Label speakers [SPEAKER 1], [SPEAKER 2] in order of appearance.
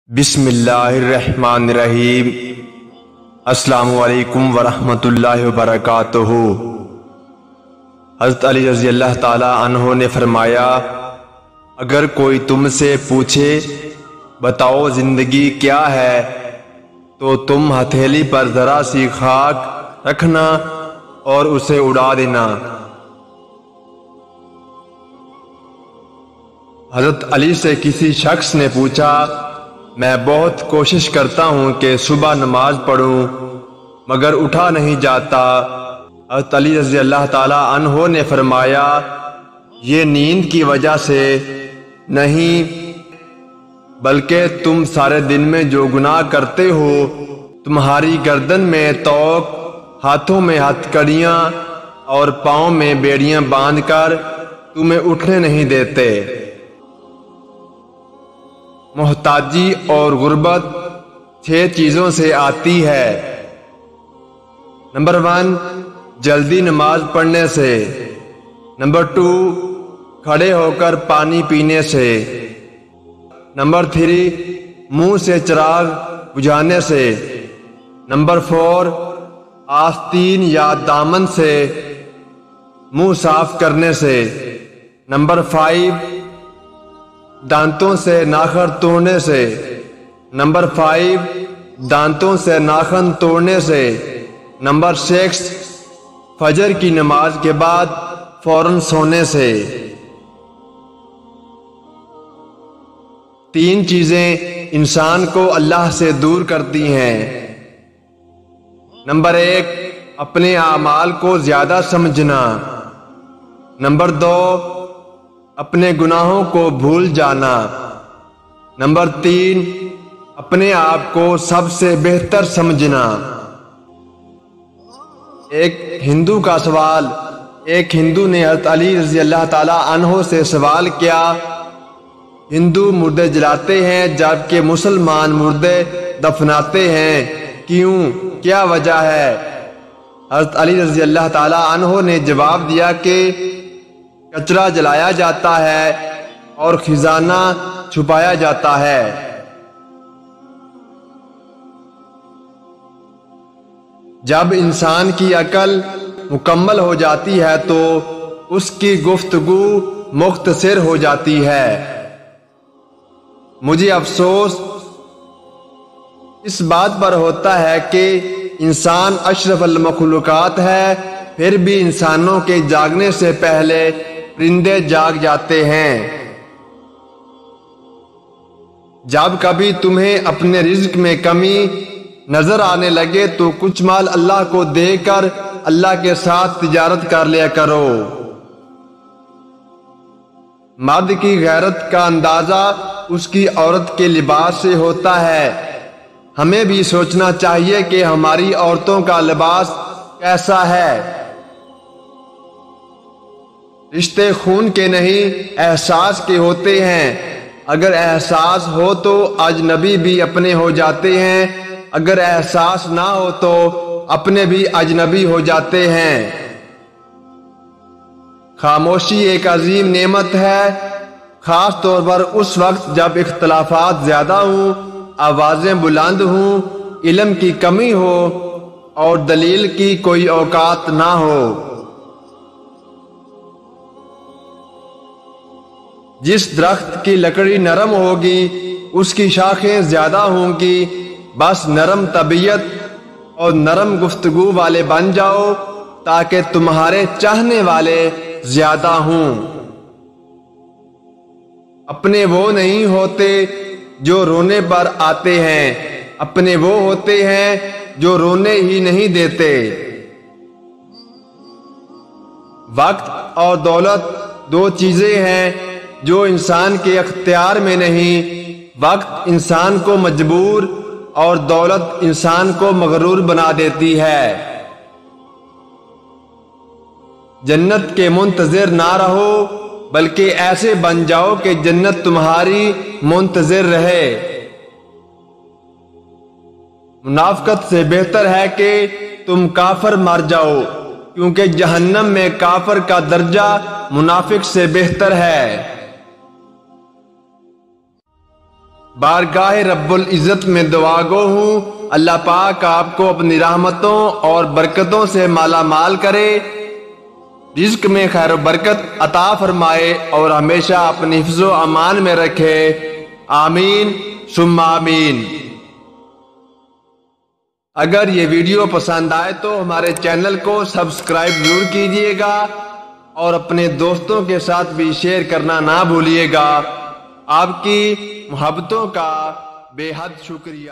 [SPEAKER 1] بسم اللہ الرحمن الرحیم۔ السلام علیکم ورحمۃ اللہ وبرکاتہ۔ حضرت علی رضی اللہ تعالیٰ عنہ نے فرمایا، اگر کوئی تم سے پوچھے بتاؤ زندگی کیا ہے، تو تم ہتھیلی پر ذرا سی خاک رکھنا اور اسے اڑا دینا۔ حضرت علی سے کسی شخص نے پوچھا، میں بہت کوشش کرتا ہوں کہ صبح نماز پڑھوں مگر اٹھا نہیں جاتا۔ حضرت علی رضی اللہ تعالیٰ عنہ نے فرمایا، یہ نیند کی وجہ سے نہیں بلکہ تم سارے دن میں جو گناہ کرتے ہو، تمہاری گردن میں توق، ہاتھوں میں ہتھ کڑیاں اور پاؤں میں بیڑیاں باندھ کر تمہیں اٹھنے نہیں دیتے۔ محتاجی اور غربت 6 چیزوں سے آتی ہے۔ نمبر 1، جلدی نماز پڑھنے سے۔ نمبر 2، کھڑے ہو کر پانی پینے سے۔ نمبر 3، منہ سے چراغ بجھانے سے۔ نمبر 4، آستین یا دامن سے منہ صاف کرنے سے۔ نمبر 5، دانتوں سے ناخن توڑنے سے۔ نمبر 5، دانتوں سے ناخن توڑنے سے۔ نمبر 6، فجر کی نماز کے بعد فوراً سونے سے۔ 3 چیزیں انسان کو اللہ سے دور کرتی ہیں۔ نمبر 1، اپنے اعمال کو زیادہ سمجھنا۔ نمبر 2، اپنے گناہوں کو بھول جانا۔ نمبر 3، اپنے آپ کو سب سے بہتر سمجھنا۔ ایک ہندو کا سوال۔ ایک ہندو نے حضرت علی رضی اللہ تعالیٰ عنہ سے سوال کیا، ہندو مردے جلاتے ہیں جبکہ مسلمان مردے دفناتے ہیں، کیوں؟ کیا وجہ ہے؟ حضرت علی رضی اللہ تعالیٰ عنہ نے جواب دیا کہ کچرا جلایا جاتا ہے اور خزانہ چھپایا جاتا ہے۔ جب انسان کی عقل مکمل ہو جاتی ہے تو اس کی گفتگو مختصر ہو جاتی ہے۔ مجھے افسوس اس بات پر ہوتا ہے کہ انسان اشرف المخلوقات ہے، پھر بھی انسانوں کے جاگنے سے پہلے پرندے جاگ جاتے ہیں۔ جب کبھی تمہیں اپنے رزق میں کمی نظر آنے لگے تو کچھ مال اللہ کو دے کر اللہ کے ساتھ تجارت کر لیا کرو۔ مرد کی غیرت کا اندازہ اس کی عورت کے لباس سے ہوتا ہے۔ ہمیں بھی سوچنا چاہیے کہ ہماری عورتوں کا لباس کیسا ہے۔ رشتے خون کے نہیں احساس کے ہوتے ہیں۔ اگر احساس ہو تو اجنبی بھی اپنے ہو جاتے ہیں، اگر احساس نہ ہو تو اپنے بھی اجنبی ہو جاتے ہیں۔ خاموشی ایک عظیم نعمت ہے، خاص طور پر اس وقت جب اختلافات زیادہ ہوں، آوازیں بلند ہوں، علم کی کمی ہو اور دلیل کی کوئی اوقات نہ ہو۔ جس درخت کی لکڑی نرم ہوگی اس کی شاخیں زیادہ ہوں گی۔ بس نرم طبیعت اور نرم گفتگو والے بن جاؤ تاکہ تمہارے چاہنے والے زیادہ ہوں۔ اپنے وہ نہیں ہوتے جو رونے پر آتے ہیں، اپنے وہ ہوتے ہیں جو رونے ہی نہیں دیتے۔ وقت اور دولت 2 چیزیں ہیں جو انسان کے اختیار میں نہیں۔ وقت انسان کو مجبور اور دولت انسان کو مغرور بنا دیتی ہے۔ جنت کے منتظر نہ رہو بلکہ ایسے بن جاؤ کہ جنت تمہاری منتظر رہے۔ منافقت سے بہتر ہے کہ تم کافر مر جاؤ، کیونکہ جہنم میں کافر کا درجہ منافق سے بہتر ہے۔ بارگاہ رب العزت میں دعا گو ہوں اللہ پاک آپ کو اپنی رحمتوں اور برکتوں سے مالا مال کرے، رزق میں خیر و برکت عطا فرمائے اور ہمیشہ اپنی حفظ و امان میں رکھے، آمین ثم آمین۔ اگر یہ ویڈیو پسند آئے تو ہمارے چینل کو سبسکرائب ضرور کیجیے گا اور اپنے دوستوں کے ساتھ بھی شیئر کرنا نہ بھولیے گا۔ آپ کی محبتوں کا بے حد شکریہ۔